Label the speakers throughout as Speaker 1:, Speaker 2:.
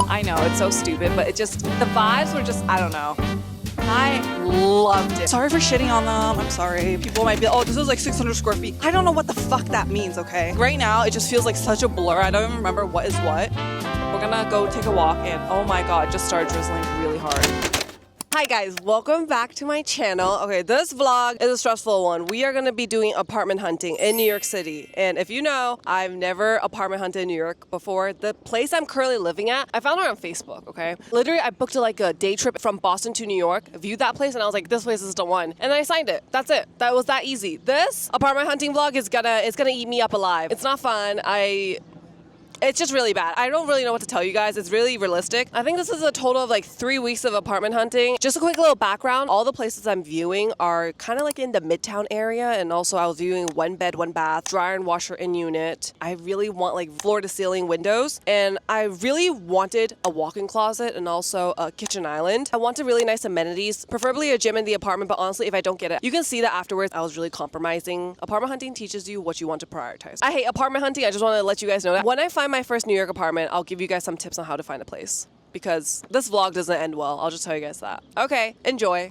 Speaker 1: I know, it's so stupid, but the vibes were just, I don't know. I loved it. Sorry for shitting on them. I'm sorry. People might be, oh, this is like 600 square feet. I don't know what the fuck that means, okay? Right now, it just feels like such a blur. I don't even remember what is what. We're gonna go take a walk and oh my God, it just started drizzling really hard.
Speaker 2: Hi guys, welcome back to my channel. Okay, this vlog is a stressful one. We are gonna be doing apartment hunting in New York City. And if you know, I've never apartment hunted in New York before. The place I'm currently living at, I found her on Facebook, okay? Literally, I booked like a day trip from Boston to New York, viewed that place, and I was like, this place is the one. And then I signed it. That's it. That was that easy. This apartment hunting vlog is gonna eat me up alive. It's not fun. It's just really bad. I don't really know what to tell you guys. It's really realistic. I think this is a total of like 3 weeks of apartment hunting. Just a quick little background. All the places I'm viewing are kind of like in the Midtown area. And also I was viewing 1 bed, 1 bath, dryer and washer in unit. I really want like floor to ceiling windows. And I really wanted a walk-in closet and also a kitchen island. I wanted really nice amenities, preferably a gym in the apartment. But honestly, if I don't get it, you can see that afterwards I was really compromising. Apartment hunting teaches you what you want to prioritize. I hate apartment hunting. I just want to let you guys know that when I find my first New York apartment, I'll give you guys some tips on how to find a place because this vlog doesn't end well. I'll just tell you guys that. Okay, enjoy.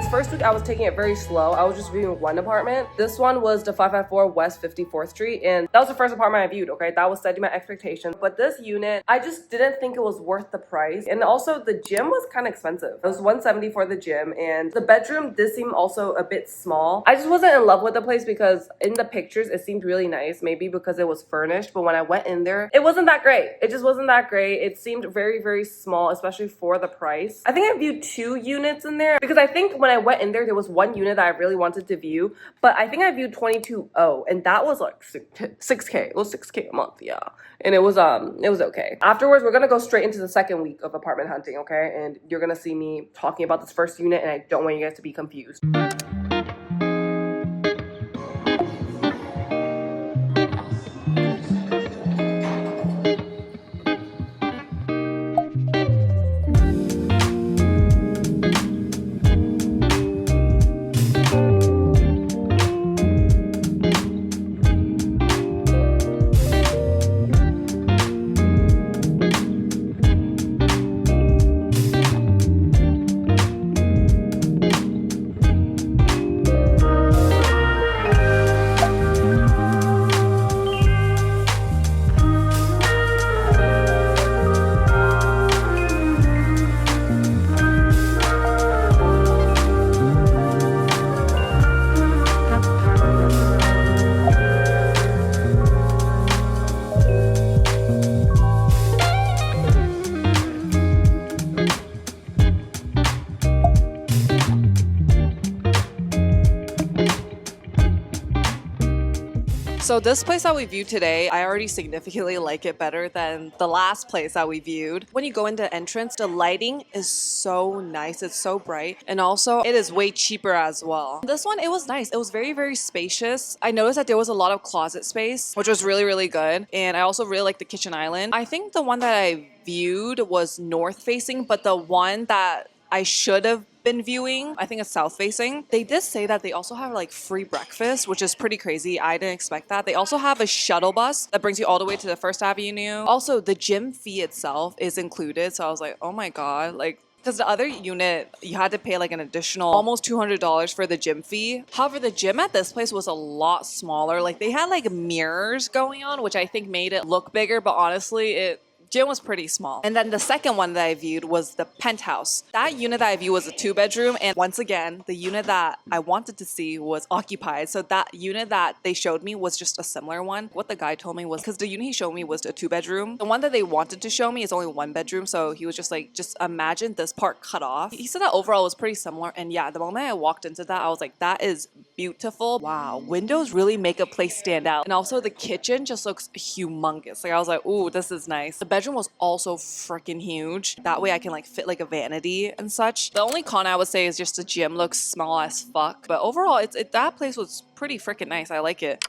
Speaker 2: First week I was taking it very slow. I was just viewing 1 apartment. This one was the 554 West 54th Street, and that was the first apartment I viewed, okay? That was setting my expectations. But this unit, I just didn't think it was worth the price. And also the gym was kind of expensive. It was $170 for the gym, and the bedroom did seem also a bit small. I just wasn't in love with the place because in the pictures it seemed really nice, maybe because it was furnished, but when I went in there, it wasn't that great. It just wasn't that great. It seemed very, very small, especially for the price. I think I viewed 2 units in there because I think when I went in there was 1 unit that I really wanted to view, but I think I viewed 22.0 and that was like 6K. It was 6K a month, yeah. And it was okay. Afterwards, we're gonna go straight into the second week of apartment hunting, okay? And you're gonna see me talking about this first unit and I don't want you guys to be confused. So this place that we viewed today, I already significantly like it better than the last place that we viewed. When you go into the entrance, the lighting is so nice. It's so bright. And also it is way cheaper as well. This one, it was nice. It was very, very spacious. I noticed that there was a lot of closet space, which was really, really good. And I also really like the kitchen island. I think the one that I viewed was north facing, but the one that I should have been viewing, I think it's south facing. They did say that they also have like free breakfast, which is pretty crazy. I didn't expect that. They also have a shuttle bus that brings you all the way to the First Avenue. Also, the gym fee itself is included. So I was like, oh my God, like, because the other unit, you had to pay like an additional almost $200 for the gym fee. However, the gym at this place was a lot smaller. Like they had like mirrors going on, which I think made it look bigger, but honestly, gym was pretty small. And then the second one that I viewed was the penthouse. That unit that I viewed was a 2-bedroom. And once again, the unit that I wanted to see was occupied. So that unit that they showed me was just a similar one. What the guy told me was, because the unit he showed me was a 2-bedroom. The one that they wanted to show me is only 1 bedroom. So he was just like, just imagine this part cut off. He said that overall it was pretty similar. And yeah, the moment I walked into that, I was like, that is beautiful. Wow, windows really make a place stand out. And also the kitchen just looks humongous. Like I was like, ooh, this is nice. The bedroom was also freaking huge. That way I can like fit like a vanity and such. The only con I would say is just the gym looks small as fuck. But overall, that place was pretty freaking nice. I like it.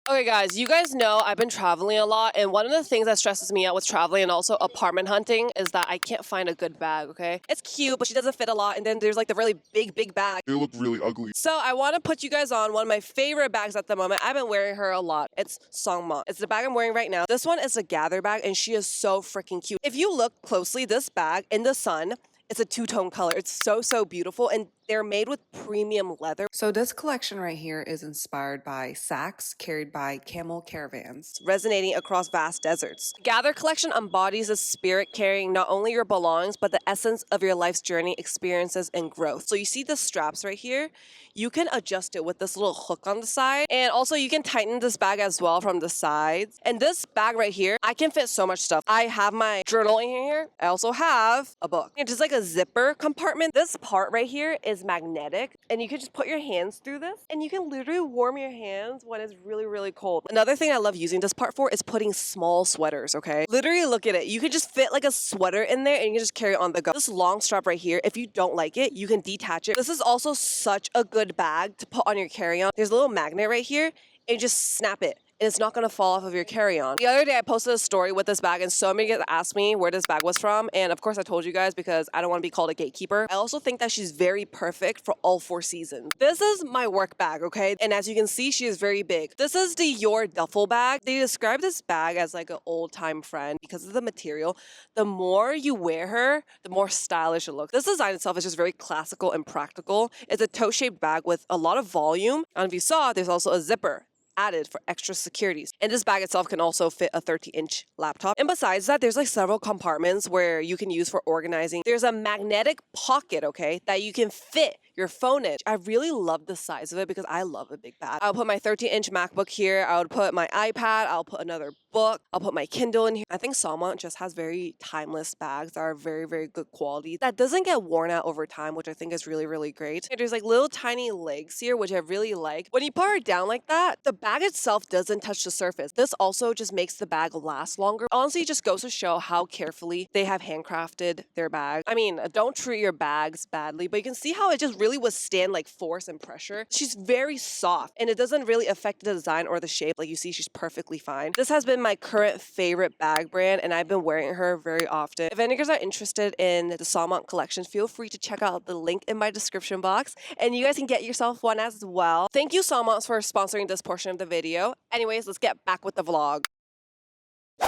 Speaker 3: Okay, guys, you guys know I've been traveling a lot, and one of the things that stresses me out with traveling and also apartment hunting is that I can't find a good bag, okay? It's cute, but she doesn't fit a lot, and then there's like the really big bag.
Speaker 4: They look really ugly.
Speaker 3: So I want to put you guys on one of my favorite bags at the moment. I've been wearing her a lot. It's Songma. It's the bag I'm wearing right now. This one is a gather bag, and she is so freaking cute. If you look closely, this bag in the sun, it's a two-tone color. It's so beautiful, and they're made with premium leather.
Speaker 2: So this collection right here is inspired by sacks carried by camel caravans.
Speaker 3: Resonating across vast deserts. Gather collection embodies a spirit carrying not only your belongings, but the essence of your life's journey, experiences, and growth. So you see the straps right here? You can adjust it with this little hook on the side. And also you can tighten this bag as well from the sides. And this bag right here, I can fit so much stuff. I have my journal in here. I also have a book. It's just like a zipper compartment. This part right here is magnetic, and you can just put your hands through this, and you can literally warm your hands when it's really cold. Another thing I love using this part for is putting small sweaters, okay? Literally look at it. You could just fit like a sweater in there, and you can just carry it on the go. This long strap right here, if you don't like it, you can detach it. This is also such a good bag to put on your carry-on. There's a little magnet right here, and you just snap it, and it's not gonna fall off of your carry-on. The other day I posted a story with this bag, and so many guys asked me where this bag was from, and of course I told you guys because I don't want to be called a gatekeeper. I also think that she's very perfect for all 4 seasons. This is my work bag, okay? And as you can see, she is very big. This is the Your duffel bag. They describe this bag as like an old-time friend because of the material. The more you wear her, the more stylish it looks. This design itself is just very classical and practical. It's a toe-shaped bag with a lot of volume, and if you saw, there's also a zipper added for extra securities. And this bag itself can also fit a 30-inch laptop. And besides that, there's like several compartments where you can use for organizing. There's a magnetic pocket, okay, that you can fit your phone in. I really love the size of it because I love a big bag. I'll put my 13-inch MacBook here. I would put my iPad. I'll put another book. I'll put my Kindle in here. I think Salmont just has very timeless bags that are very good quality. That doesn't get worn out over time, which I think is really great. And there's like little tiny legs here, which I really like. When you put her down like that, the bag itself doesn't touch the surface. This also just makes the bag last longer. Honestly, it just goes to show how carefully they have handcrafted their bag. I mean, don't treat your bags badly, but you can see how it just really withstand like force and pressure. She's very soft, and it doesn't really affect the design or the shape. Like you see, she's perfectly fine. This has been my current favorite bag brand, and I've been wearing her very often. If any of you guys are interested in the Salmont collection, feel free to check out the link in my description box, and you guys can get yourself one as well. Thank you, Salmont, for sponsoring this portion of the video. Anyways, let's get back with the vlog.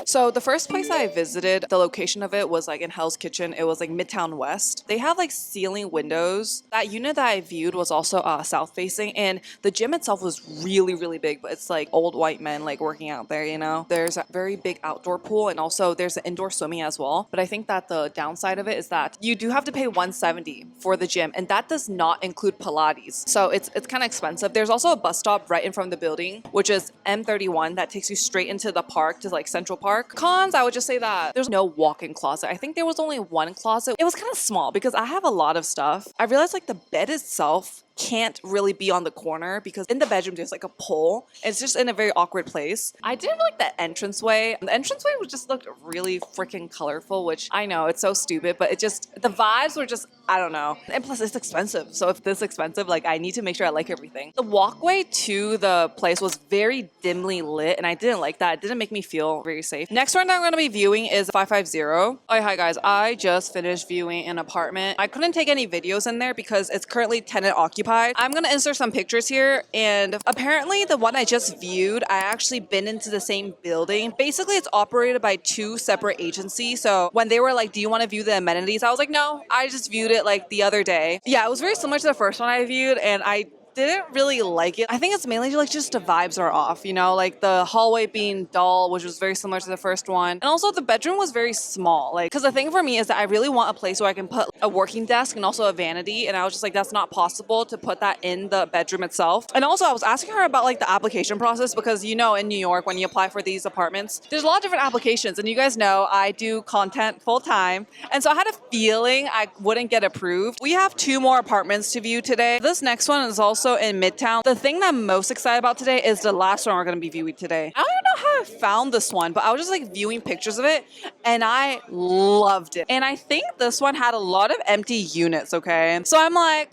Speaker 2: So the first place I visited, the location of it was like in Hell's Kitchen. It was like Midtown West. They have like ceiling windows. That unit that I viewed was also south facing, and the gym itself was really big, but it's like old white men like working out there, you know. There's a very big outdoor pool, and also there's an indoor swimming as well. But I think that the downside of it is that you do have to pay $170 for the gym, and that does not include Pilates. So it's kind of expensive. There's also a bus stop right in front of the building, which is M31, that takes you straight into the park to like Central Park. Cons, I would just say that there's no walk-in closet. I think there was only one closet. It was kind of small because I have a lot of stuff. I realized like the bed itself can't really be on the corner because in the bedroom there's like a pole. It's just in a very awkward place. I didn't like the entranceway. The entranceway just looked really freaking colorful, which I know it's so stupid, but it just, the vibes were just, I don't know. And plus it's expensive. So if this expensive, like I need to make sure I like everything. The walkway to the place was very dimly lit, and I didn't like that. It didn't make me feel very safe. Next one that I'm going to be viewing is 550. Oh, hi guys. I just finished viewing an apartment. I couldn't take any videos in there because it's currently tenant occupied. I'm gonna insert some pictures here, and apparently the one I just viewed, I actually been into the same building. Basically, it's operated by 2 separate agencies. So when they were like, do you want to view the amenities? I was like, no, I just viewed it like the other day. Yeah, it was very similar to the first one I viewed, and I didn't really like it. I think it's mainly like just the vibes are off, you know, like the hallway being dull, which was very similar to the first one. And also the bedroom was very small, like, because the thing for me is that I really want a place where I can put a working desk and also a vanity, and I was just like, that's not possible to put that in the bedroom itself. And also I was asking her about like the application process because, you know, in New York when you apply for these apartments, there's a lot of different applications, and you guys know I do content full time, and so I had a feeling I wouldn't get approved. We have 2 more apartments to view today. This next one is also in Midtown. The thing that I'm most excited about today is the last one we're going to be viewing today. I don't even know how I found this one, but I was just like viewing pictures of it, and I loved it. And I think this one had a lot of empty units, okay? So I'm like,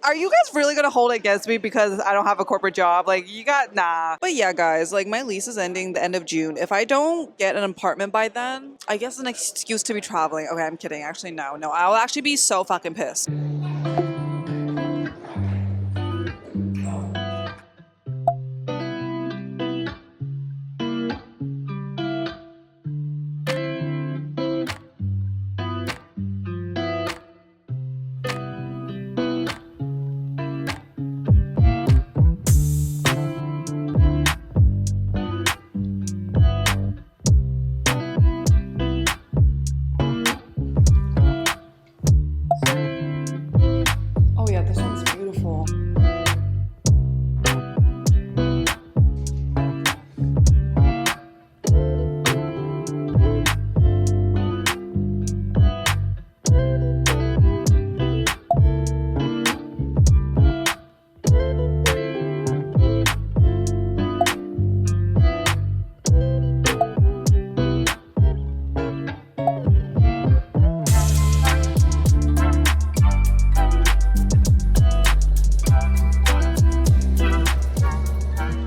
Speaker 1: Are you guys really gonna hold it against me because I don't have a corporate job? Like, you got, nah. But yeah, guys, like, my lease is ending the end of June. If I don't get an apartment by then, I guess it's an excuse to be traveling. Okay, I'm kidding. Actually, no. I'll actually be so fucking pissed. Oh yeah, this one's beautiful.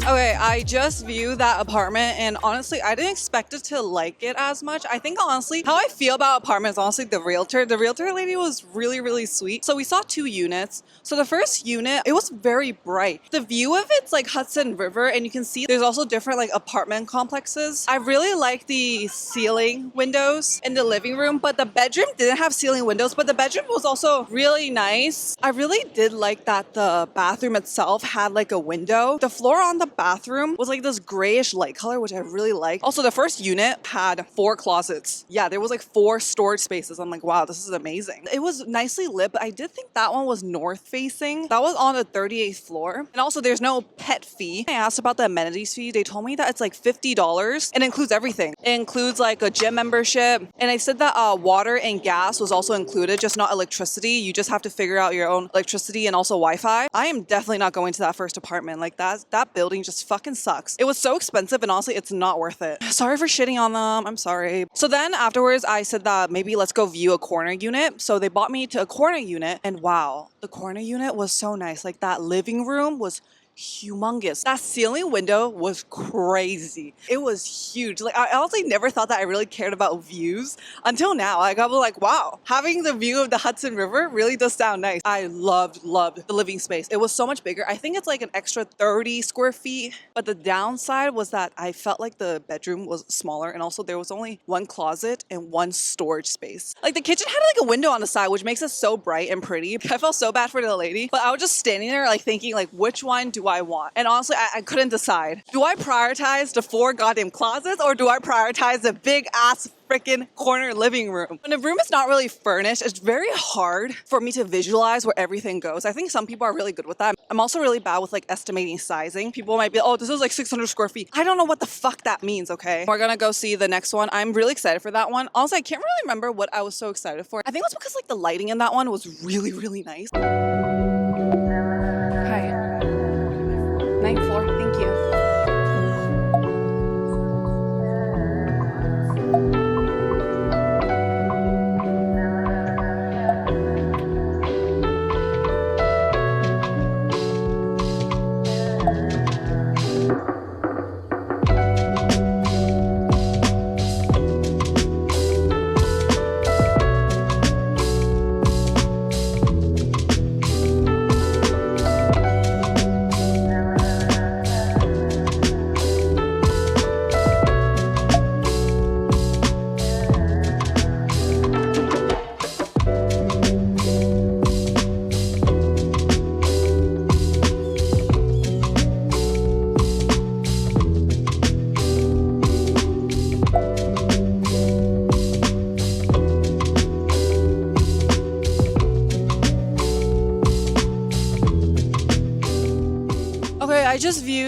Speaker 1: Okay, I just viewed that apartment and honestly, I didn't expect it to like it as much. I think honestly, how I feel about apartments, honestly, the realtor lady was really, really sweet. So we saw 2 units. So the first unit, it was very bright. The view of it's like Hudson River and you can see there's also different like apartment complexes. I really like the ceiling windows in the living room, but the bedroom didn't have ceiling windows, but the bedroom was also really nice. I really did like that the bathroom itself had like a window. The floor on the bathroom was like this grayish light color, which I really liked. Also, the first unit had 4 closets. Yeah, there was like 4 storage spaces. I'm like, wow, this is amazing. It was nicely lit, but I did think that one was north facing. That was on the 38th floor. And also there's no pet fee. I asked about the amenities fee. They told me that it's like $50 and it includes everything. It includes like a gym membership. And I said that water and gas was also included, just not electricity. You just have to figure out your own electricity and also Wi-Fi. I am definitely not going to that first apartment. Like that building just fucking sucks. It was so expensive and honestly, it's not worth it. Sorry for shitting on them. I'm sorry. So then afterwards, I said that maybe let's go view a corner unit. So they brought me to a corner unit and wow, the corner unit was so nice. Like that living room was humongous. That ceiling window was crazy. It was huge. Like I honestly never thought that I really cared about views until now. Like I was like, wow, having the view of the Hudson River really does sound nice. I loved the living space. It was so much bigger. I think it's like an extra 30 square feet. But the downside was that I felt like the bedroom was smaller and also there was only 1 closet and 1 storage space. Like the kitchen had like a window on the side, which makes it so bright and pretty. I felt so bad for the lady, but I was just standing there like thinking like, which one do I want? And honestly, I couldn't decide. Do I prioritize the 4 goddamn closets or do I prioritize the big ass freaking corner living room? When a room is not really furnished, it's very hard for me to visualize where everything goes. I think some people are really good with that. I'm also really bad with like estimating sizing. People might be, oh, this is like 600 square feet. I don't know what the fuck that means, okay? We're gonna go see the next one. I'm really excited for that one. Also, I can't really remember what I was so excited for. I think it was because like the lighting in that one was really, really nice. Hi. 9th floor, thank you.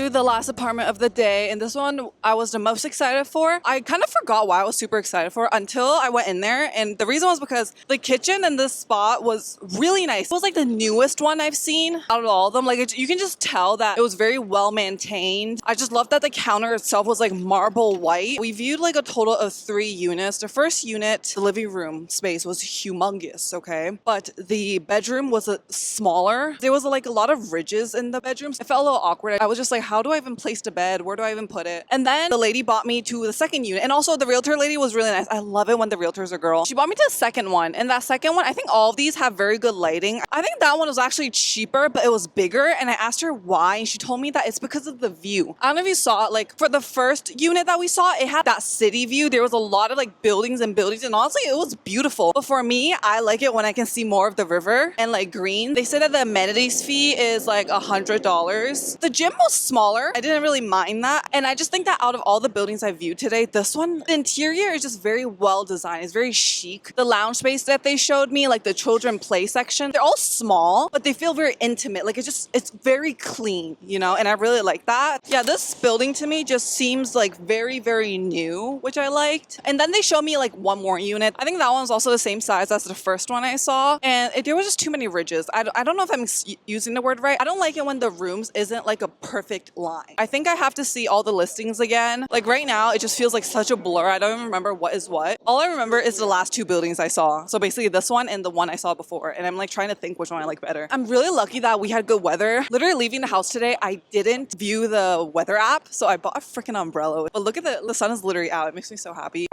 Speaker 1: to the last apartment of the day, and this one I was the most excited for. I kind of forgot why I was super excited for until I went in there, and the reason was because the kitchen in this spot was really nice. It was like the newest one I've seen out of all of them. Like you can just tell that it was very well maintained. I just love that the counter itself was like marble white. We viewed like a total of 3 units. The first unit, the living room space, was humongous, okay? But the bedroom was smaller. There was like a lot of ridges in the bedrooms. It felt a little awkward. I was just like, how do I even place the bed? Where do I even put it? And then the lady brought me to the second unit. And also the realtor lady was really nice. I love it when the realtor's a girl. She brought me to the second one. And that second one, I think all of these have very good lighting. I think that one was actually cheaper, but it was bigger. And I asked her why. And she told me that it's because of the view. I don't know if you saw it. Like for the first unit that we saw, it had that city view. There was a lot of like buildings and buildings. And honestly, it was beautiful. But for me, I like it when I can see more of the river and like green. They said that the amenities fee is like $100. The gym was smaller. I didn't really mind that. And I just think that out of all the buildings I viewed today, this one, the interior is just very well designed. It's very chic. The lounge space that they showed me, like the children play section, they're all small, but they feel very intimate. Like it's very clean, you know, and I really like that. Yeah, this building to me just seems like very, very new, which I liked. And then they showed me like one more unit. I think that one's also the same size as the first one I saw. And there was just too many ridges. I don't know if I'm using the word right. I don't like it when the rooms isn't like a perfect line. I think I have to see all the listings again. Like right now, it just feels like such a blur. I don't even remember what is what. All I remember is the last 2 buildings I saw. So basically this one and the one I saw before. And I'm like trying to think which one I like better. I'm really lucky that we had good weather. Literally leaving the house today, I didn't view the weather app. So I bought a freaking umbrella. But look at the sun is literally out. It makes me so happy.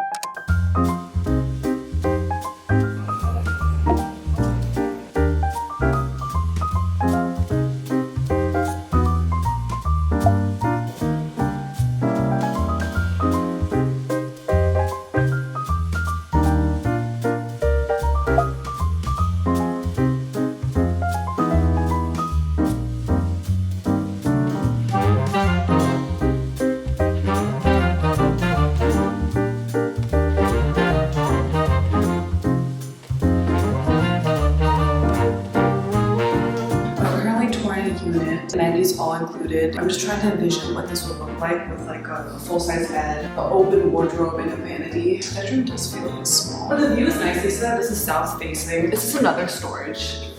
Speaker 4: Amenities all included. I'm just trying to envision what this would look like with like a full-size bed, an open wardrobe, and a vanity. The bedroom does feel a bit small. But the view is nice. They said this is south-facing. This is another storage.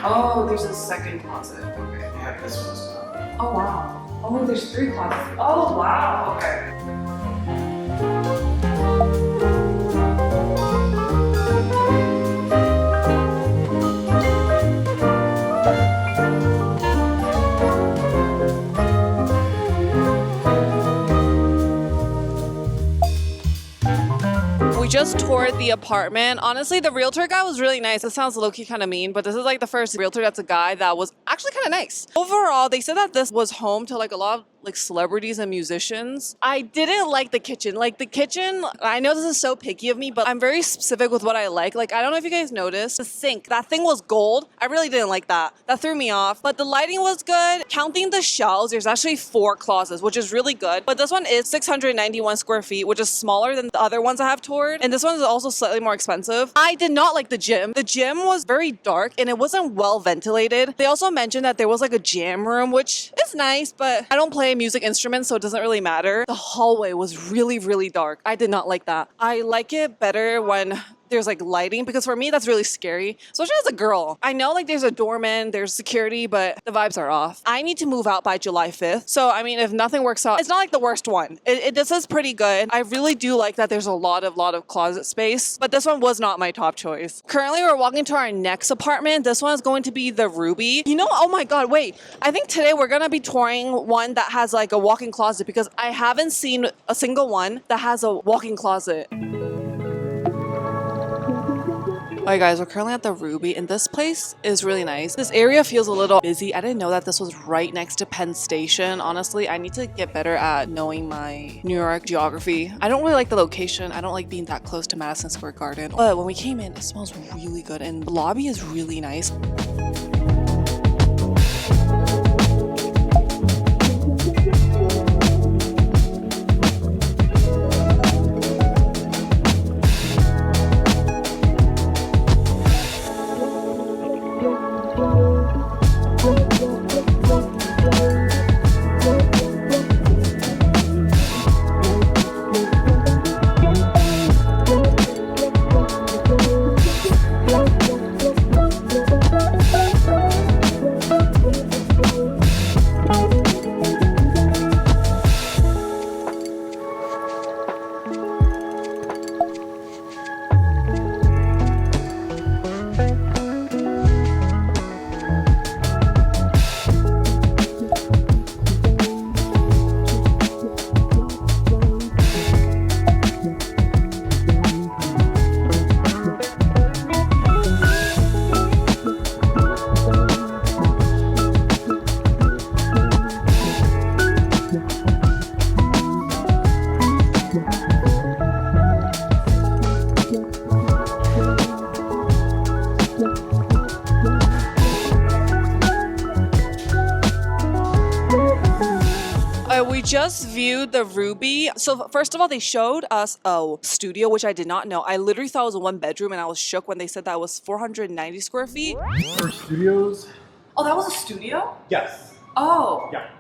Speaker 4: Oh, there's a second closet. Okay.
Speaker 5: Yeah, this one's not.
Speaker 4: Oh wow. Oh, there's 3 closets. Oh wow. Okay.
Speaker 2: We just toured the apartment. Honestly, the realtor guy was really nice. It sounds low-key kind of mean, but this is like the first realtor that's a guy that was actually kind of nice. Overall, they said that this was home to like a lot of like celebrities and musicians. I didn't like the kitchen. Like the kitchen, I know this is so picky of me, but I'm very specific with what I like. Like, I don't know if you guys noticed, the sink, that thing was gold. I really didn't like that. That threw me off. But the lighting was good. Counting the shelves, there's actually 4 closets, which is really good. But this one is 691 square feet, which is smaller than the other ones I have toured. And this one is also slightly more expensive. I did not like the gym. The gym was very dark and it wasn't well ventilated. They also mentioned that there was like a jam room, which is nice, but I don't play music instruments, so it doesn't really matter. The hallway was really, really dark. I did not like that. I like it better when there's like lighting, because for me that's really scary, especially as a girl. I know like there's a doorman, there's security, but the vibes are off. I need to move out by July 5th, so I mean, if nothing works out, it's not like the worst one. This is pretty good. I really do like that there's a lot of closet space, but this one was not my top choice. Currently we're walking to our next apartment. This one is going to be the Ruby. You know, oh my god, wait, I think today we're gonna be touring one that has like a walk-in closet, because I haven't seen a single one that has a walk-in closet. Alright guys, we're currently at the Ruby and this place is really nice. This area feels a little busy. I didn't know that this was right next to Penn Station. Honestly, I need to get better at knowing my New York geography. I don't really like the location. I don't like being that close to Madison Square Garden. But when we came in, it smells really good and the lobby is really nice. just viewed the Ruby. So first of all, they showed us a studio, which I did not know. I literally thought it was a one bedroom and I was shook when they said that it was 490 square feet.
Speaker 5: For studios?
Speaker 1: Oh, that was a studio?
Speaker 5: Yes.
Speaker 1: Oh.
Speaker 5: Yeah.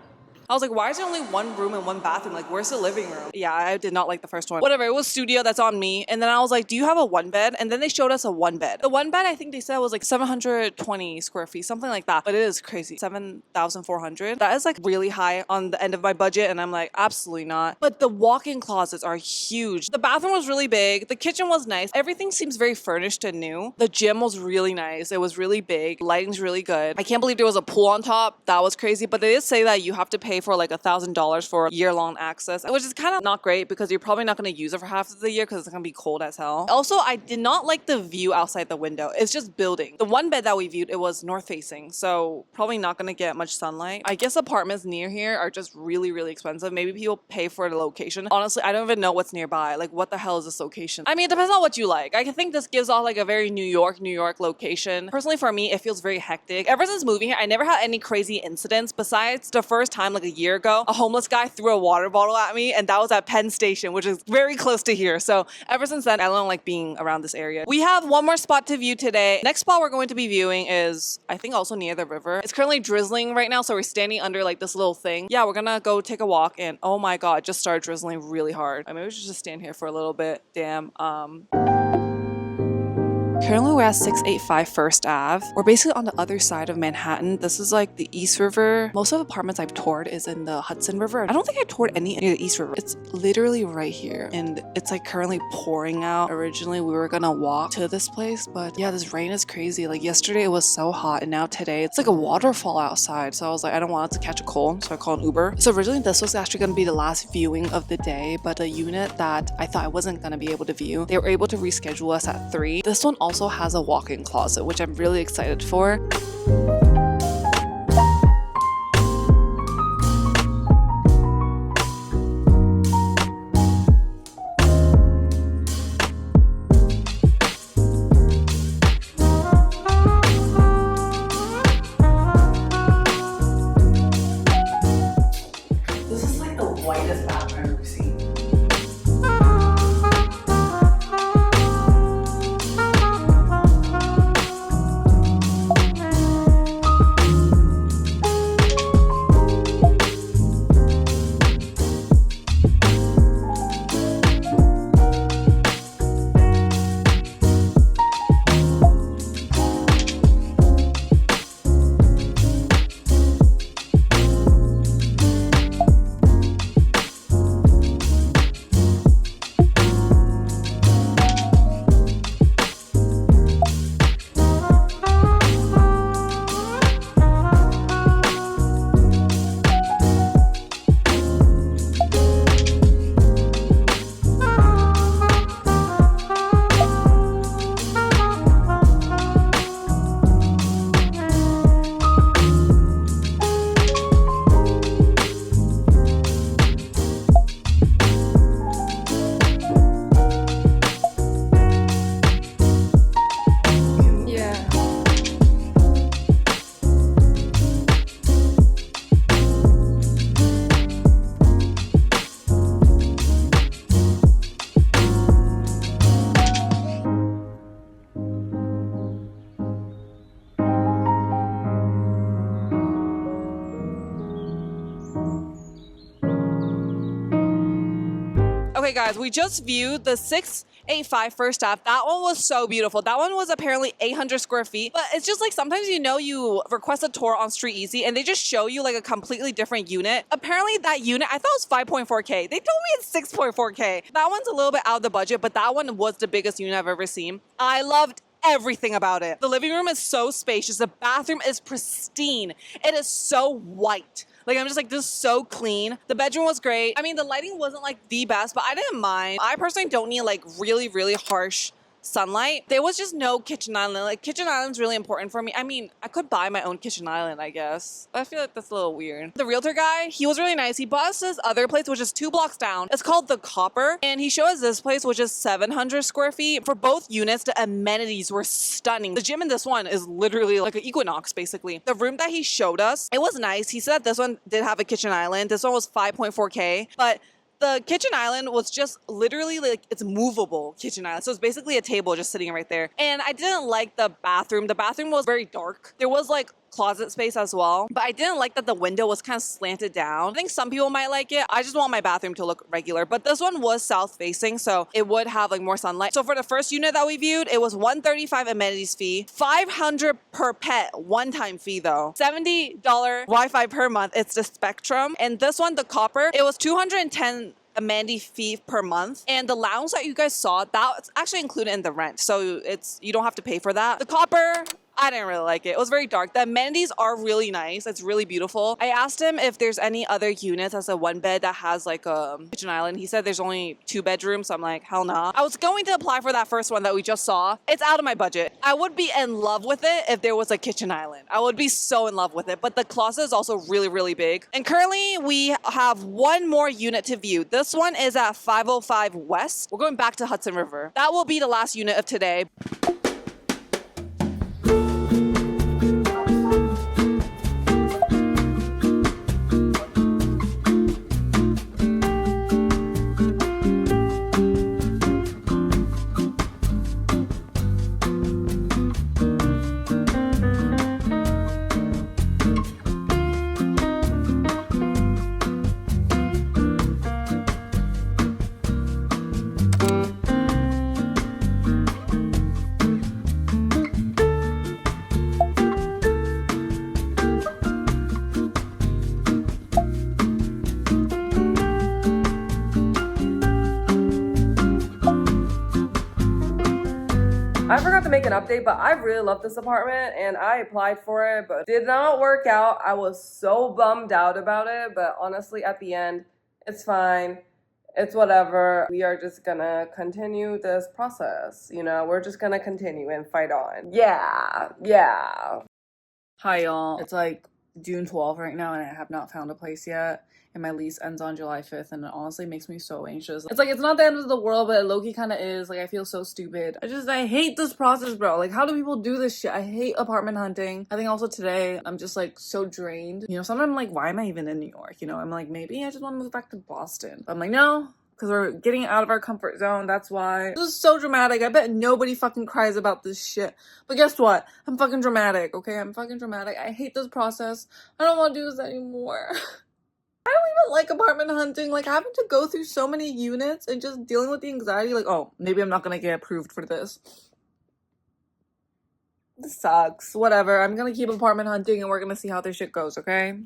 Speaker 2: I was like, why is there only one room and one bathroom? Like, where's the living room? Yeah, I did not like the first one. Whatever, it was studio, that's on me. And then I was like, do you have a one bed? And then they showed us a one bed. The one bed, I think they said was like 720 square feet, something like that. But it is crazy, 7,400. That is like really high on the end of my budget. And I'm like, absolutely not. But the walk-in closets are huge. The bathroom was really big. The kitchen was nice. Everything seems very furnished and new. The gym was really nice. It was really big. Lighting's really good. I can't believe there was a pool on top. That was crazy. But they did say that you have to pay for like $1,000 for year-long access, which is kind of not great because you're probably not going to use it for half of the year because it's going to be cold as hell. Also, I did not like the view outside the window. It's just building. The one bed that we viewed, it was north-facing, so probably not going to get much sunlight. I guess apartments near here are just really, really expensive. Maybe people pay for the location. Honestly, I don't even know what's nearby. Like, what the hell is this location? I mean, it depends on what you like. I think this gives off like a very New York location. Personally, for me, it feels very hectic. Ever since moving here, I never had any crazy incidents besides the first time like a year ago, a homeless guy threw a water bottle at me, and that was at Penn Station, which is very close to here. So ever since then, I don't like being around this area. We have one more spot to view today. Next spot we're going to be viewing is, I think, also near the river. It's currently drizzling right now, so we're standing under like this little thing. Yeah, we're gonna go take a walk, and oh my god, it just started drizzling really hard. I mean, we should just stand here for a little bit. Damn. Currently, we're at 685 First Ave. We're basically on the other side of Manhattan. This is like the East River. Most of the apartments I've toured is in the Hudson River. I don't think I toured any near the East River. It's literally right here. And it's like currently pouring out. Originally, we were gonna walk to this place, but yeah, this rain is crazy. Like yesterday, it was so hot, and now today, it's like a waterfall outside. So I was like, I don't want it to catch a cold, so I called an Uber. So originally, this was actually gonna be the last viewing of the day, but the unit that I thought I wasn't gonna be able to view, they were able to reschedule us at 3. This one also has a walk-in closet, which I'm really excited for.
Speaker 1: This is like the whitest bathroom I've ever seen.
Speaker 2: Okay guys, we just viewed the 685 First Ave. That one was so beautiful. That one was apparently 800 square feet, but it's just like sometimes you request a tour on Street Easy and they just show you like a completely different unit. Apparently that unit, I thought it was 5.4K. They told me it's 6.4K. That one's a little bit out of the budget, but that one was the biggest unit I've ever seen. I loved everything about it. The living room is so spacious. The bathroom is pristine. It is so white. Like, I'm just like, this is so clean. The bedroom was great. I mean, the lighting wasn't like the best, but I didn't mind. I personally don't need like really, really harsh sunlight. There was just no kitchen island. Like, kitchen island's really important for me. I mean, I could buy my own kitchen island, I guess. But I feel like that's a little weird. The realtor guy, he was really nice. He bought us this other place, which is 2 blocks down. It's called The Copper. And he showed us this place, which is 700 square feet. For both units, the amenities were stunning. The gym in this one is literally like an Equinox, basically. The room that he showed us, it was nice. He said this one did have a kitchen island. This one was 5.4K. But the kitchen island was just literally like, it's movable kitchen island. So it's basically a table just sitting right there. And I didn't like the bathroom. The bathroom was very dark. There was like closet space as well, but I didn't like that the window was kind of slanted down. I think some people might like it. I just want my bathroom to look regular, but this one was south facing, so it would have like more sunlight. So for the first unit that we viewed, it was $135 amenities fee, $500 per pet, one-time fee though, $70 Wi-Fi per month. It's the Spectrum. And this one, the Copper, it was $210 amenity fee per month, and the lounge that you guys saw, that's actually included in the rent, so you don't have to pay for that. The Copper, I didn't really like it. It was very dark. The amenities are really nice. It's really beautiful. I asked him if there's any other units as a one bed that has like a kitchen island. He said there's only 2 bedrooms. So I'm like, hell nah. I was going to apply for that first one that we just saw. It's out of my budget. I would be in love with it if there was a kitchen island. I would be so in love with it. But the closet is also really, really big. And currently we have one more unit to view. This one is at 505 West. We're going back to Hudson River. That will be the last unit of today.
Speaker 3: I forgot to make an update, but I really love this apartment and I applied for it, but did not work out. I was so bummed out about it, but honestly, at the end, it's fine. It's whatever. We are just gonna continue this process. You know, we're just gonna continue and fight on. Yeah.
Speaker 1: Hi y'all. It's like June 12th right now and I have not found a place yet. And my lease ends on July 5th and it honestly makes me so anxious. It's like, it's not the end of the world, but it low-key kind of is. Like, I feel so stupid. I hate this process, bro. Like, how do people do this shit? I hate apartment hunting. I think also today, I'm just like so drained. You know, sometimes I'm like, why am I even in New York? You know, I'm like, maybe I just want to move back to Boston. But I'm like, no. Because we're getting out of our comfort zone. That's why. This is so dramatic. I bet nobody fucking cries about this shit. But guess what? I'm fucking dramatic, okay? I'm fucking dramatic. I hate this process. I don't want to do this anymore. I don't even like apartment hunting. Like, having to go through so many units and just dealing with the anxiety. Like, oh, maybe I'm not gonna get approved for this. This sucks. Whatever. I'm gonna keep apartment hunting and we're gonna see how this shit goes, okay?